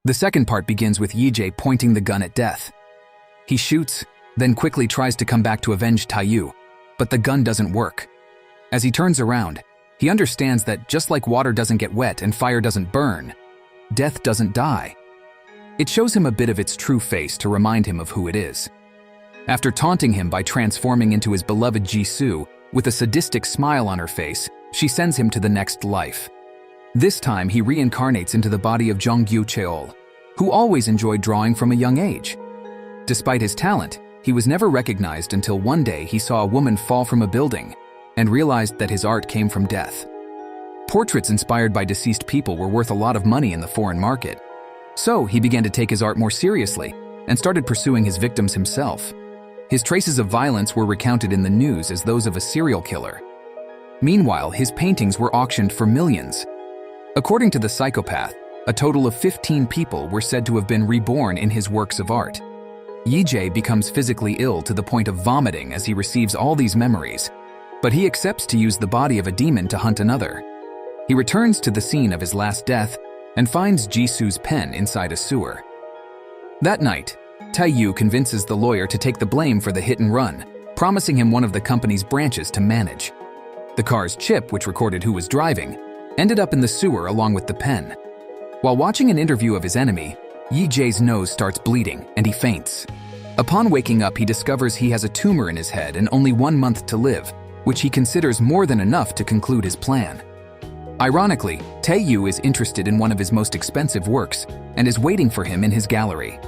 The second part begins with Yijie pointing the gun at Death. He shoots, then quickly tries to come back to avenge Taiyu, but the gun doesn't work. As he turns around, he understands that just like water doesn't get wet and fire doesn't burn, Death doesn't die. It shows him a bit of its true face to remind him of who it is. After taunting him by transforming into his beloved Jisoo, with a sadistic smile on her face, she sends him to the next life. This time, he reincarnates into the body of Jonggyu Cheol, who always enjoyed drawing from a young age. Despite his talent, he was never recognized until one day he saw a woman fall from a building and realized that his art came from death. Portraits inspired by deceased people were worth a lot of money in the foreign market. So he began to take his art more seriously and started pursuing his victims himself. His traces of violence were recounted in the news as those of a serial killer. Meanwhile, his paintings were auctioned for millions. According to the psychopath, a total of 15 people were said to have been reborn in his works of art. Yijie becomes physically ill to the point of vomiting as he receives all these memories, but he accepts to use the body of a demon to hunt another. He returns to the scene of his last death and finds Jisoo's pen inside a sewer. That night, Taiyu convinces the lawyer to take the blame for the hit and run, promising him one of the company's branches to manage. The car's chip, which recorded who was driving, ended up in the sewer along with the pen. While watching an interview of his enemy, Yijie's nose starts bleeding and he faints. Upon waking up, he discovers he has a tumor in his head and only 1 month to live, which he considers more than enough to conclude his plan. Ironically, Taiyu is interested in one of his most expensive works and is waiting for him in his gallery.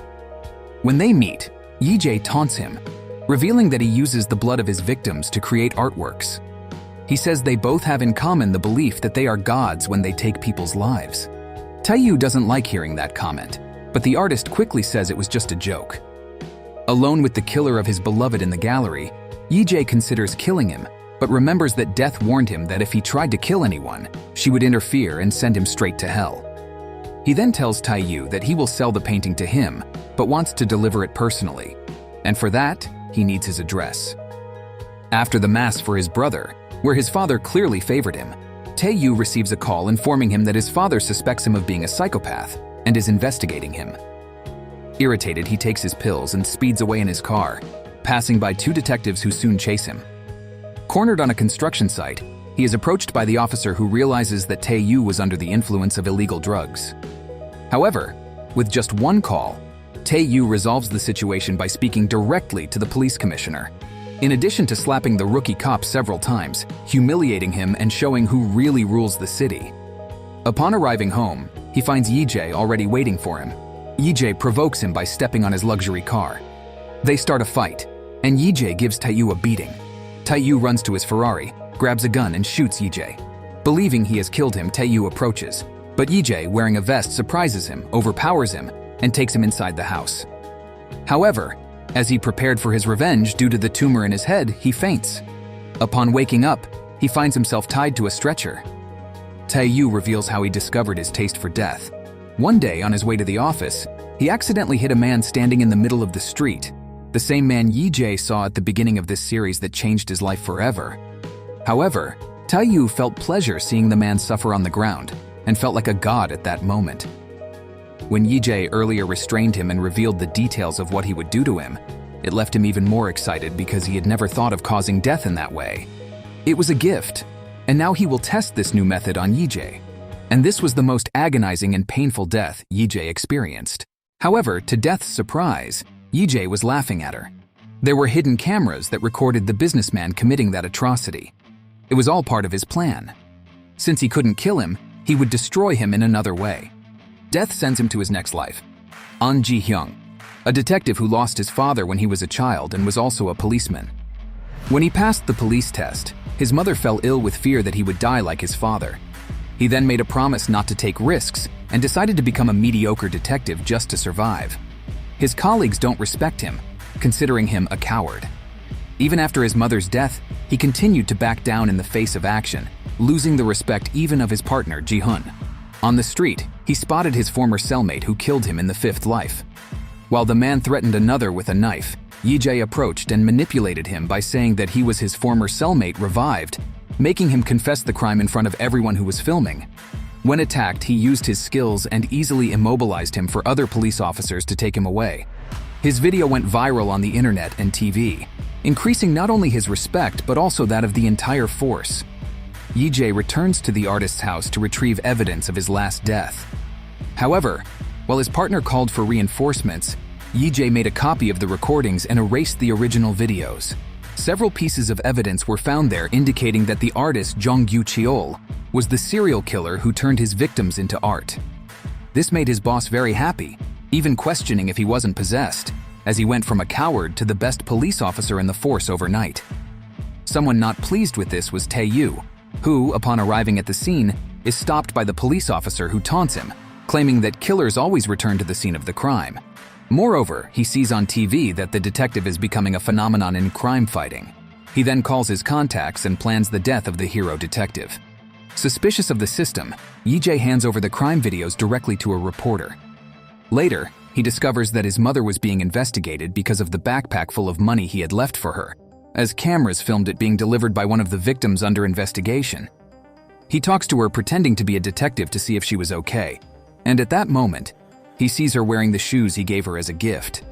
When they meet, Yijie taunts him, revealing that he uses the blood of his victims to create artworks. He says they both have in common the belief that they are gods when they take people's lives. Taiyu doesn't like hearing that comment, but the artist quickly says it was just a joke. Alone with the killer of his beloved in the gallery, Yijie considers killing him, but remembers that Death warned him that if he tried to kill anyone, she would interfere and send him straight to hell. He then tells Taiyu that he will sell the painting to him, but wants to deliver it personally, and for that, he needs his address. After the mass for his brother, where his father clearly favored him, Taiyu receives a call informing him that his father suspects him of being a psychopath and is investigating him. Irritated, he takes his pills and speeds away in his car, passing by 2 detectives who soon chase him. Cornered on a construction site, he is approached by the officer who realizes that Taiyu was under the influence of illegal drugs. However, with just 1 call, Taiyu resolves the situation by speaking directly to the police commissioner, in addition to slapping the rookie cop several times, humiliating him and showing who really rules the city. Upon arriving home, he finds Yijie already waiting for him. Yijie provokes him by stepping on his luxury car. They start a fight, and Yijie gives Taiyu a beating. Taiyu runs to his Ferrari, grabs a gun and shoots Yijie. Believing he has killed him, Taiyu approaches, but Yijie, wearing a vest, surprises him, overpowers him, and takes him inside the house. However, as he prepared for his revenge due to the tumor in his head, he faints. Upon waking up, he finds himself tied to a stretcher. Taiyu reveals how he discovered his taste for death. One day, on his way to the office, he accidentally hit a man standing in the middle of the street, the same man Yijie saw at the beginning of this series that changed his life forever. However, Taiyu felt pleasure seeing the man suffer on the ground and felt like a god at that moment. When Yijie earlier restrained him and revealed the details of what he would do to him, it left him even more excited because he had never thought of causing death in that way. It was a gift, and now he will test this new method on Yijie. And this was the most agonizing and painful death Yijie experienced. However, to Death's surprise, Yijie was laughing at her. There were hidden cameras that recorded the businessman committing that atrocity. It was all part of his plan. Since he couldn't kill him, he would destroy him in another way. Death sends him to his next life. An Ji-hyung, a detective who lost his father when he was a child and was also a policeman. When he passed the police test, his mother fell ill with fear that he would die like his father. He then made a promise not to take risks and decided to become a mediocre detective just to survive. His colleagues don't respect him, considering him a coward. Even after his mother's death, he continued to back down in the face of action, losing the respect even of his partner, Ji-hun. On the street, he spotted his former cellmate who killed him in the 5th life. While the man threatened another with a knife, Yijie approached and manipulated him by saying that he was his former cellmate revived, making him confess the crime in front of everyone who was filming. When attacked, he used his skills and easily immobilized him for other police officers to take him away. His video went viral on the internet and TV, increasing not only his respect but also that of the entire force. Yi-jae returns to the artist's house to retrieve evidence of his last death. However, while his partner called for reinforcements, Yi-jae made a copy of the recordings and erased the original videos. Several pieces of evidence were found there indicating that the artist Jong Yu-cheol was the serial killer who turned his victims into art. This made his boss very happy, even questioning if he wasn't possessed, as he went from a coward to the best police officer in the force overnight. Someone not pleased with this was Tae-yu, who, upon arriving at the scene, is stopped by the police officer who taunts him, claiming that killers always return to the scene of the crime. Moreover, he sees on TV that the detective is becoming a phenomenon in crime fighting. He then calls his contacts and plans the death of the hero detective. Suspicious of the system, Yi-jae hands over the crime videos directly to a reporter. Later, he discovers that his mother was being investigated because of the backpack full of money he had left for her, as cameras filmed it being delivered by one of the victims under investigation. He talks to her pretending to be a detective to see if she was okay, and at that moment, he sees her wearing the shoes he gave her as a gift.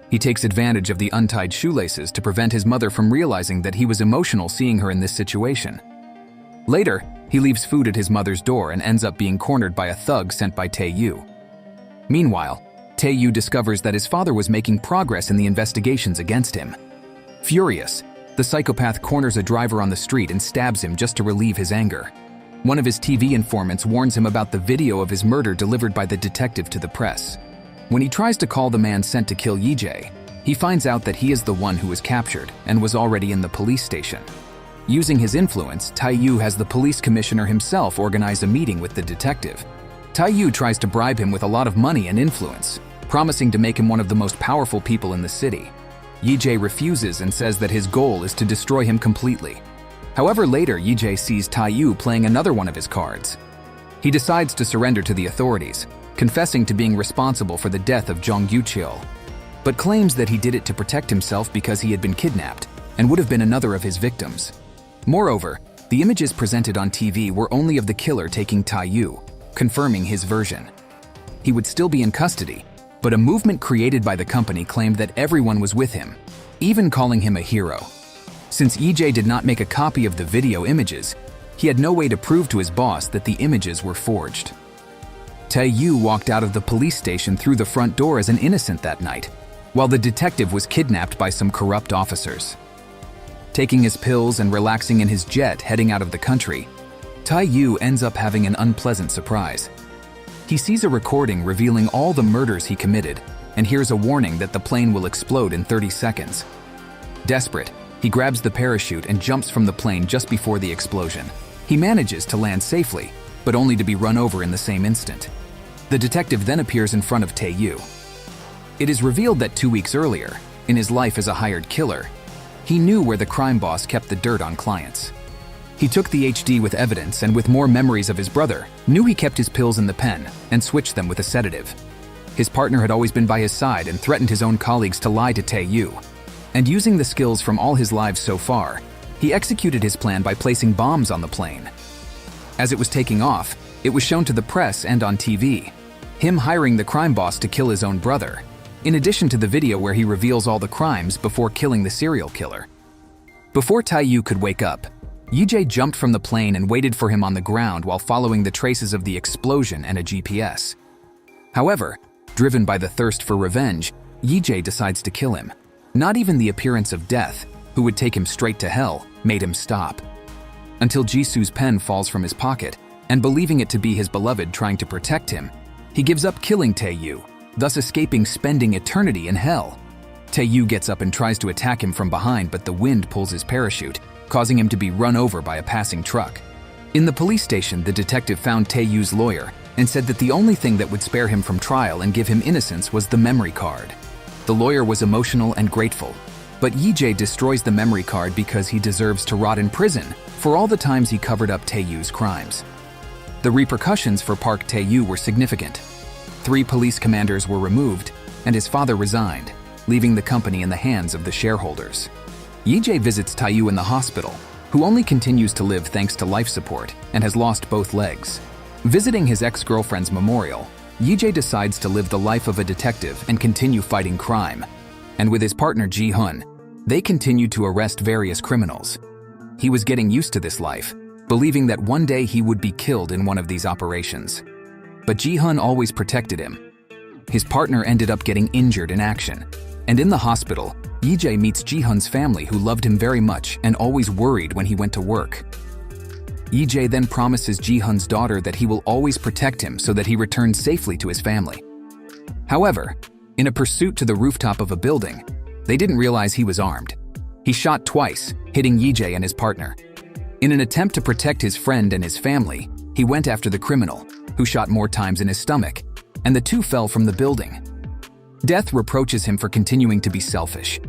He takes advantage of the untied shoelaces to prevent his mother from realizing that he was emotional seeing her in this situation. Later, he leaves food at his mother's door and ends up being cornered by a thug sent by Tae-yu. Meanwhile, Tae-yu discovers that his father was making progress in the investigations against him. Furious, the psychopath corners a driver on the street and stabs him just to relieve his anger. One of his TV informants warns him about the video of his murder delivered by the detective to the press. When he tries to call the man sent to kill Yi-jae, he finds out that he is the one who was captured and was already in the police station. Using his influence, Tae-yu has the police commissioner himself organize a meeting with the detective. Tae-yu tries to bribe him with a lot of money and influence, promising to make him one of the most powerful people in the city. Yi-jae refuses and says that his goal is to destroy him completely. However, later Yi-jae sees Tae-yu playing another one of his cards. He decides to surrender to the authorities, confessing to being responsible for the death of Jong Yu-cheol, but claims that he did it to protect himself because he had been kidnapped and would have been another of his victims. Moreover, the images presented on TV were only of the killer taking Tae-yu, confirming his version. He would still be in custody, but a movement created by the company claimed that everyone was with him, even calling him a hero. Since Yi-jae did not make a copy of the video images, he had no way to prove to his boss that the images were forged. Tae-yu walked out of the police station through the front door as an innocent that night, while the detective was kidnapped by some corrupt officers. Taking his pills and relaxing in his jet heading out of the country, Tae-yu ends up having an unpleasant surprise. He sees a recording revealing all the murders he committed and hears a warning that the plane will explode in 30 seconds. Desperate, he grabs the parachute and jumps from the plane just before the explosion. He manages to land safely, but only to be run over in the same instant. The detective then appears in front of Tae-yu. It is revealed that 2 weeks earlier, in his life as a hired killer, he knew where the crime boss kept the dirt on clients. He took the HD with evidence and with more memories of his brother, knew he kept his pills in the pen and switched them with a sedative. His partner had always been by his side and threatened his own colleagues to lie to Tae-yu. And using the skills from all his lives so far, he executed his plan by placing bombs on the plane. As it was taking off, it was shown to the press and on TV, him hiring the crime boss to kill his own brother, in addition to the video where he reveals all the crimes before killing the serial killer. Before Tae-yu could wake up, Yi-jae jumped from the plane and waited for him on the ground while following the traces of the explosion and a GPS. However, driven by the thirst for revenge, Yi-jae decides to kill him. Not even the appearance of death, who would take him straight to hell, made him stop. Until Jisoo's pen falls from his pocket, and believing it to be his beloved trying to protect him, he gives up killing Tae-yu, thus escaping spending eternity in hell. Tae-yu gets up and tries to attack him from behind, but the wind pulls his parachute, causing him to be run over by a passing truck. In the police station, the detective found Tae-yu's lawyer and said that the only thing that would spare him from trial and give him innocence was the memory card. The lawyer was emotional and grateful, but Yi-jae destroys the memory card because he deserves to rot in prison for all the times he covered up Tae-yu's crimes. The repercussions for Park Tae-yu were significant. 3 police commanders were removed, and his father resigned, leaving the company in the hands of the shareholders. Yi-jae visits Tae-yu in the hospital, who only continues to live thanks to life support and has lost both legs. Visiting his ex-girlfriend's memorial, Yee-jae decides to live the life of a detective and continue fighting crime. And with his partner Ji-hun, they continue to arrest various criminals. He was getting used to this life, believing that one day he would be killed in one of these operations. But Ji-hun always protected him. His partner ended up getting injured in action, and in the hospital, Yee-jae meets Ji-hun's family who loved him very much and always worried when he went to work. Yee-jae then promises Ji-hun's daughter that he will always protect him so that he returns safely to his family. However, in a pursuit to the rooftop of a building, they didn't realize he was armed. He shot twice, hitting Yee-jae and his partner. In an attempt to protect his friend and his family, he went after the criminal, who shot more times in his stomach, and the two fell from the building. Death reproaches him for continuing to be selfish.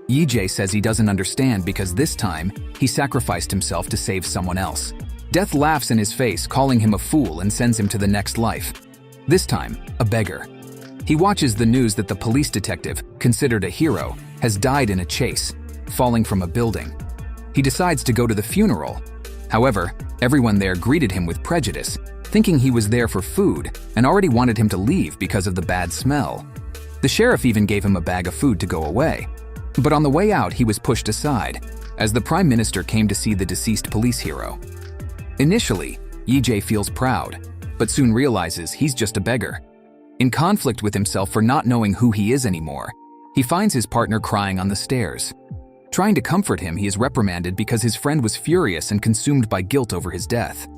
Yee-jae says he doesn't understand because this time, he sacrificed himself to save someone else. Death laughs in his face, calling him a fool and sends him to the next life. This time, a beggar. He watches the news that the police detective, considered a hero, has died in a chase, falling from a building. He decides to go to the funeral. However, everyone there greeted him with prejudice, thinking he was there for food and already wanted him to leave because of the bad smell. The sheriff even gave him a bag of food to go away. But on the way out, he was pushed aside, as the Prime Minister came to see the deceased police hero. Initially, Yee-jae feels proud, but soon realizes he's just a beggar. In conflict with himself for not knowing who he is anymore, he finds his partner crying on the stairs. Trying to comfort him, he is reprimanded because his friend was furious and consumed by guilt over his death.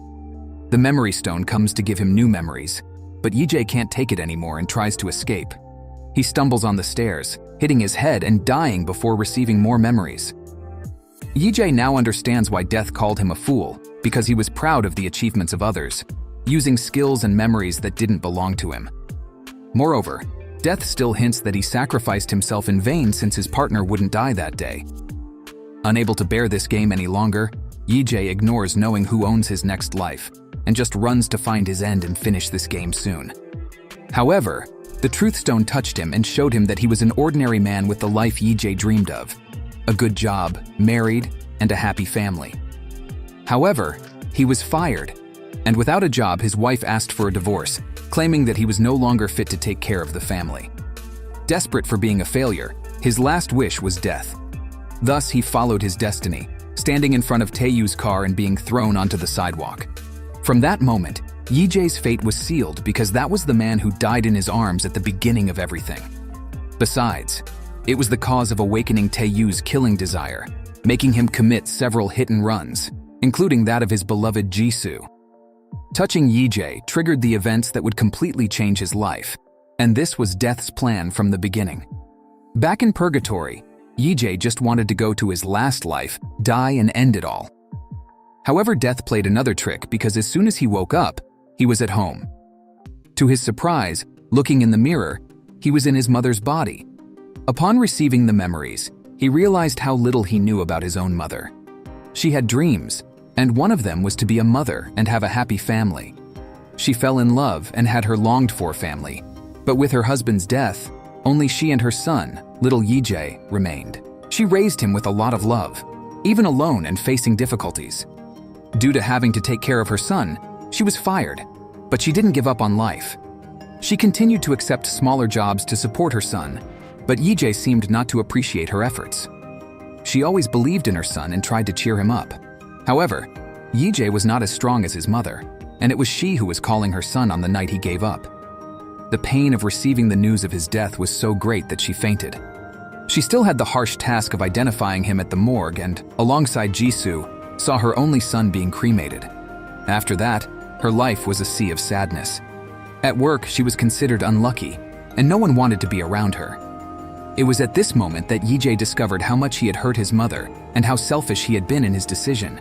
The memory stone comes to give him new memories, but Yee-jae can't take it anymore and tries to escape. He stumbles on the stairs, hitting his head and dying before receiving more memories. Yee-jae now understands why Death called him a fool, because he was proud of the achievements of others, using skills and memories that didn't belong to him. Moreover, Death still hints that he sacrificed himself in vain since his partner wouldn't die that day. Unable to bear this game any longer, Yee-jae ignores knowing who owns his next life, and just runs to find his end and finish this game soon. However, the Truth Stone touched him and showed him that he was an ordinary man with the life Yee-jae dreamed of. A good job, married, and a happy family. However, he was fired, and without a job, his wife asked for a divorce, claiming that he was no longer fit to take care of the family. Desperate for being a failure, his last wish was death. Thus, he followed his destiny, standing in front of Taeyu's car and being thrown onto the sidewalk. From that moment, Yee-jae's fate was sealed because that was the man who died in his arms at the beginning of everything. Besides, it was the cause of awakening Taeyu's killing desire, making him commit several hit-and-runs, including that of his beloved Jisoo. Touching Yee-jae triggered the events that would completely change his life, and this was Death's plan from the beginning. Back in Purgatory, Yee-jae just wanted to go to his last life, die and end it all. However, Death played another trick because as soon as he woke up, he was at home. To his surprise, looking in the mirror, he was in his mother's body. Upon receiving the memories, he realized how little he knew about his own mother. She had dreams, and one of them was to be a mother and have a happy family. She fell in love and had her longed-for family, but with her husband's death, only she and her son, little Yee-jae, remained. She raised him with a lot of love, even alone and facing difficulties. Due to having to take care of her son, she was fired, but she didn't give up on life. She continued to accept smaller jobs to support her son, but Yee-jae seemed not to appreciate her efforts. She always believed in her son and tried to cheer him up. However, Yee-jae was not as strong as his mother, and it was she who was calling her son on the night he gave up. The pain of receiving the news of his death was so great that she fainted. She still had the harsh task of identifying him at the morgue and, alongside Jisoo, saw her only son being cremated. After that, her life was a sea of sadness. At work, she was considered unlucky, and no one wanted to be around her. It was at this moment that Yee-jae discovered how much he had hurt his mother and how selfish he had been in his decision.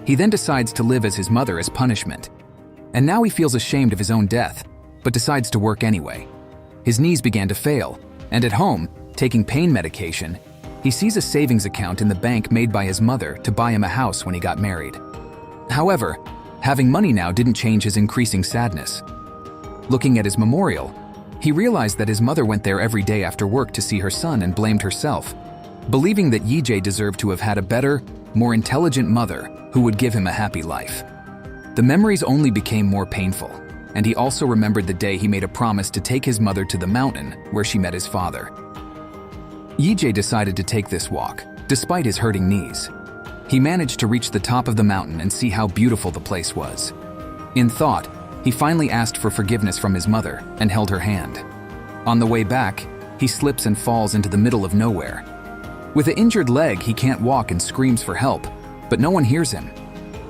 He then decides to live as his mother as punishment. And now he feels ashamed of his own death, but decides to work anyway. His knees began to fail, and at home, taking pain medication, he sees a savings account in the bank made by his mother to buy him a house when he got married. However, having money now didn't change his increasing sadness. Looking at his memorial, he realized that his mother went there every day after work to see her son and blamed herself, believing that Yee-jae deserved to have had a better, more intelligent mother who would give him a happy life. The memories only became more painful, and he also remembered the day he made a promise to take his mother to the mountain where she met his father. Yijie decided to take this walk, despite his hurting knees. He managed to reach the top of the mountain and see how beautiful the place was. In thought, he finally asked for forgiveness from his mother and held her hand. On the way back, he slips and falls into the middle of nowhere. With an injured leg, he can't walk and screams for help, but no one hears him.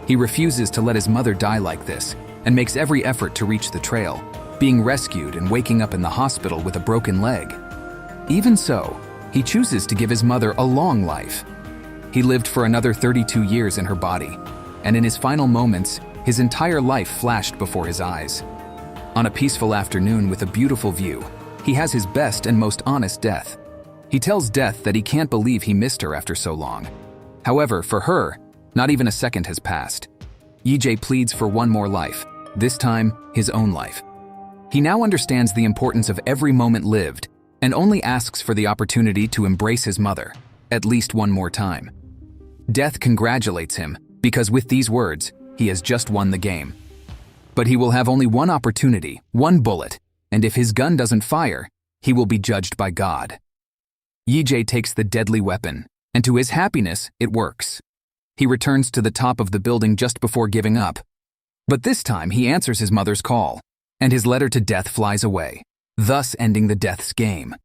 He refuses to let his mother die like this and makes every effort to reach the trail, being rescued and waking up in the hospital with a broken leg. Even so, he chooses to give his mother a long life. He lived for another 32 years in her body, and in his final moments, his entire life flashed before his eyes. On a peaceful afternoon with a beautiful view, he has his best and most honest death. He tells Death that he can't believe he missed her after so long. However, for her, not even a second has passed. Yijie pleads for one more life, this time his own life. He now understands the importance of every moment lived and only asks for the opportunity to embrace his mother, at least one more time. Death congratulates him because with these words, he has just won the game. But he will have only one opportunity, one bullet, and if his gun doesn't fire, he will be judged by God. Yijie takes the deadly weapon, and to his happiness, it works. He returns to the top of the building just before giving up. But this time he answers his mother's call, and his letter to Death flies away, thus ending the Death's game.